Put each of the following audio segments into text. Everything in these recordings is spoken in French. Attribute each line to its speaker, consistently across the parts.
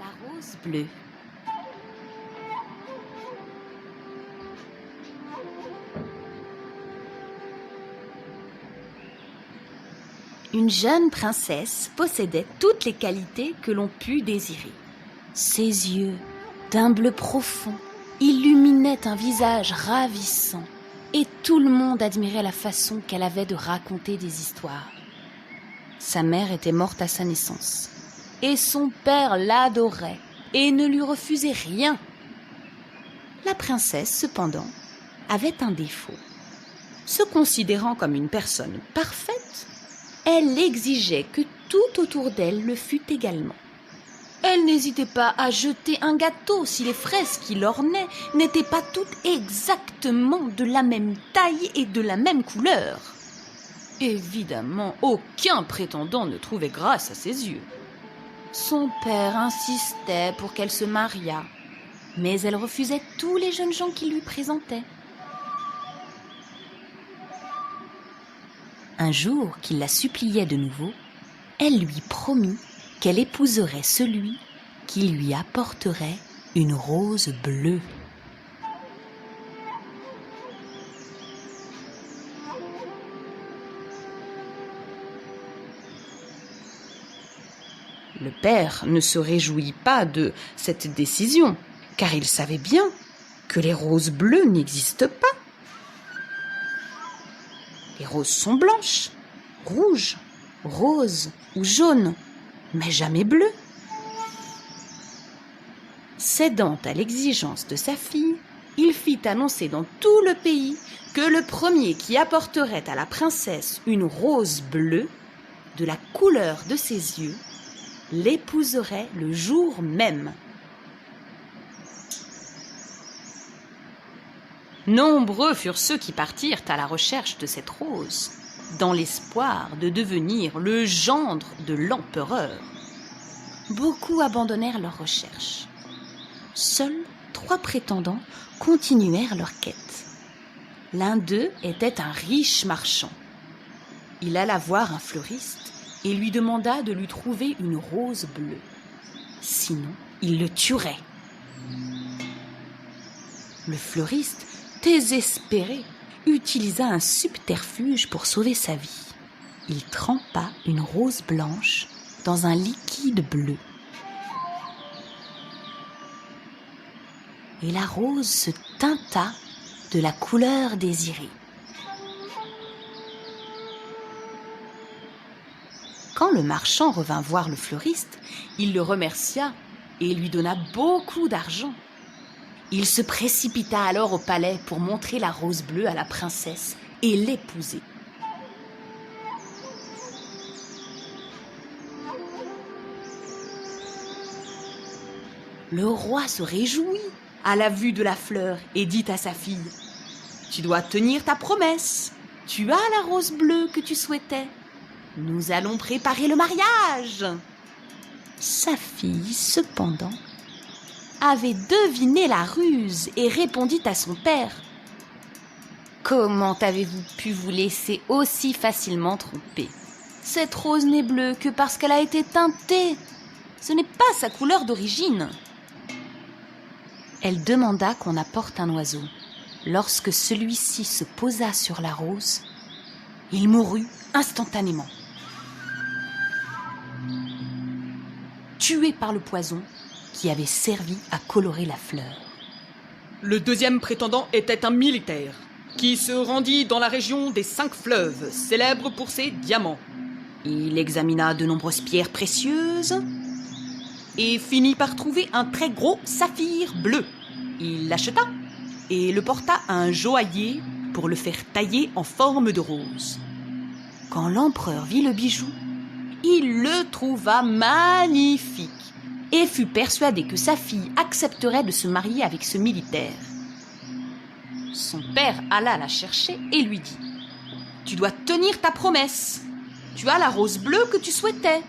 Speaker 1: La rose bleue. Une jeune princesse possédait toutes les qualités que l'on put désirer. Ses yeux, d'un bleu profond, illuminaient un visage ravissant et tout le monde admirait la façon qu'elle avait de raconter des histoires. Sa mère était morte à sa naissance et son père l'adorait et ne lui refusait rien. La princesse, cependant, avait un défaut. Se considérant comme une personne parfaite, elle exigeait que tout autour d'elle le fût également. Elle n'hésitait pas à jeter un gâteau si les fraises qui l'ornaient n'étaient pas toutes exactement de la même taille et de la même couleur. Évidemment, aucun prétendant ne trouvait grâce à ses yeux. Son père insistait pour qu'elle se mariât, mais elle refusait tous les jeunes gens qui lui présentaient. Un jour qu'il la suppliait de nouveau, elle lui promit qu'elle épouserait celui qui lui apporterait une rose bleue. Le père ne se réjouit pas de cette décision, car il savait bien que les roses bleues n'existent pas. Les roses sont blanches, rouges, roses ou jaunes, mais jamais bleues. Cédant à l'exigence de sa fille, il fit annoncer dans tout le pays que le premier qui apporterait à la princesse une rose bleue, de la couleur de ses yeux, l'épouserait le jour même. Nombreux furent ceux qui partirent à la recherche de cette rose, dans l'espoir de devenir le gendre de l'empereur. Beaucoup abandonnèrent leurs recherches. Seuls 3 prétendants continuèrent leur quête. L'un d'eux était un riche marchand. Il alla voir un fleuriste et lui demanda de lui trouver une rose bleue. Sinon, il le tuerait. Le fleuriste, désespéré, utilisa un subterfuge pour sauver sa vie. Il trempa une rose blanche dans un liquide bleu. Et la rose se teinta de la couleur désirée. Quand le marchand revint voir le fleuriste, il le remercia et lui donna beaucoup d'argent. Il se précipita alors au palais pour montrer la rose bleue à la princesse et l'épouser. Le roi se réjouit à la vue de la fleur et dit à sa fille : « Tu dois tenir ta promesse. Tu as la rose bleue que tu souhaitais. Nous allons préparer le mariage. » Sa fille, cependant, avait deviné la ruse et répondit à son père : « Comment avez-vous pu vous laisser aussi facilement tromper ? Cette rose n'est bleue que parce qu'elle a été teintée. Ce n'est pas sa couleur d'origine. » Elle demanda qu'on apporte un oiseau. Lorsque celui-ci se posa sur la rose, il mourut instantanément, tué par le poison qui avait servi à colorer la fleur.
Speaker 2: Le deuxième prétendant était un militaire qui se rendit dans la région des 5 fleuves, célèbre pour ses diamants.
Speaker 1: Il examina de nombreuses pierres précieuses
Speaker 2: Et finit par trouver un très gros saphir bleu. Il l'acheta et le porta à un joaillier pour le faire tailler en forme de rose.
Speaker 1: Quand l'empereur vit le bijou, il le trouva magnifique et fut persuadé que sa fille accepterait de se marier avec ce militaire. Son père alla la chercher et lui dit : « Tu dois tenir ta promesse. Tu as la rose bleue que tu souhaitais.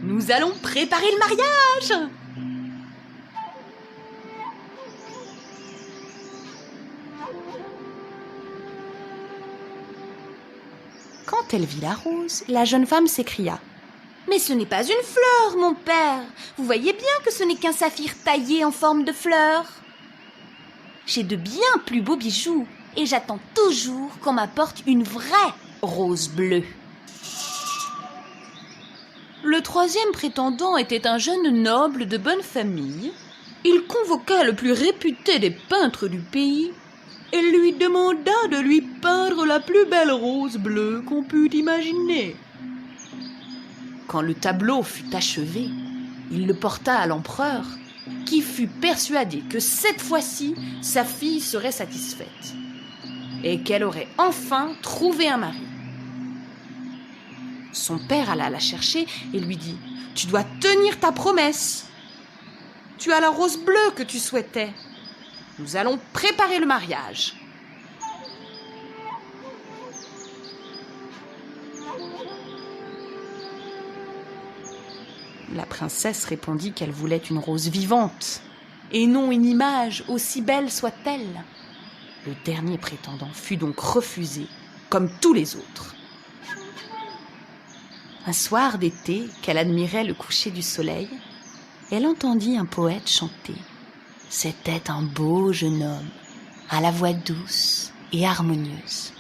Speaker 1: Nous allons préparer le mariage. » Quand elle vit la rose, la jeune femme s'écria : « Mais ce n'est pas une fleur, mon père. Vous voyez bien que ce n'est qu'un saphir taillé en forme de fleur. J'ai de bien plus beaux bijoux et j'attends toujours qu'on m'apporte une vraie rose bleue. Le troisième prétendant était un jeune noble de bonne famille. Il convoqua le plus réputé des peintres du pays et lui demanda de lui peindre la plus belle rose bleue qu'on pût imaginer. Quand le tableau fut achevé, il le porta à l'empereur, qui fut persuadé que cette fois-ci, sa fille serait satisfaite et qu'elle aurait enfin trouvé un mari. Son père alla la chercher et lui dit « Tu dois tenir ta promesse. Tu as la rose bleue que tu souhaitais. Nous allons préparer le mariage. » La princesse répondit qu'elle voulait une rose vivante, et non une image, aussi belle soit-elle. Le dernier prétendant fut donc refusé, comme tous les autres. Un soir d'été, qu'elle admirait le coucher du soleil, elle entendit un poète chanter. C'était un beau jeune homme, à la voix douce et harmonieuse.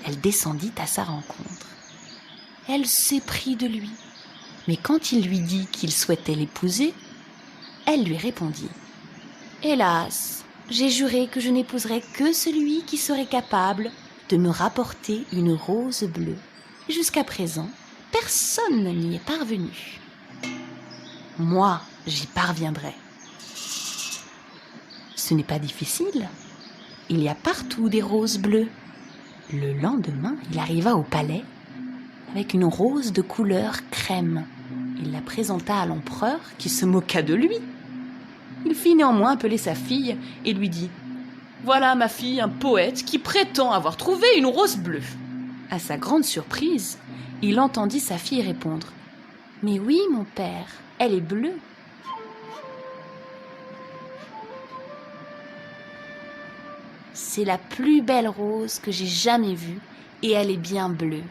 Speaker 1: Elle descendit à sa rencontre. Elle s'éprit de lui. Mais quand il lui dit qu'il souhaitait l'épouser, elle lui répondit « Hélas, j'ai juré que je n'épouserais que celui qui serait capable de me rapporter une rose bleue. Jusqu'à présent, personne n'y est parvenu. Moi, j'y parviendrai. » Ce n'est pas difficile. Il y a partout des roses bleues. Le lendemain, il arriva au palais avec une rose de couleur crème. Il la présenta à l'empereur qui se moqua de lui. Il fit néanmoins appeler sa fille et lui dit « Voilà ma fille, un poète qui prétend avoir trouvé une rose bleue. » À sa grande surprise, il entendit sa fille répondre « Mais oui, mon père, elle est bleue. » C'est la plus belle rose que j'ai jamais vue et elle est bien bleue.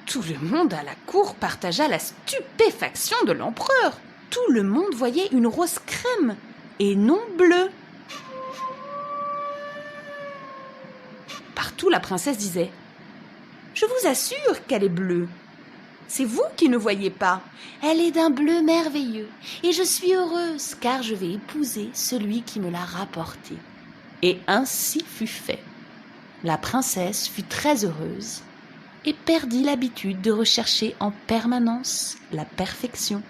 Speaker 1: Tout le monde à la cour partagea la stupéfaction de l'empereur. Tout le monde voyait une rose crème et non bleue. Partout, la princesse disait « Je vous assure qu'elle est bleue. C'est vous qui ne voyez pas. Elle est d'un bleu merveilleux et je suis heureuse car je vais épouser celui qui me l'a rapportée. » Et ainsi fut fait. La princesse fut très heureuse et perdit l'habitude de rechercher en permanence la perfection.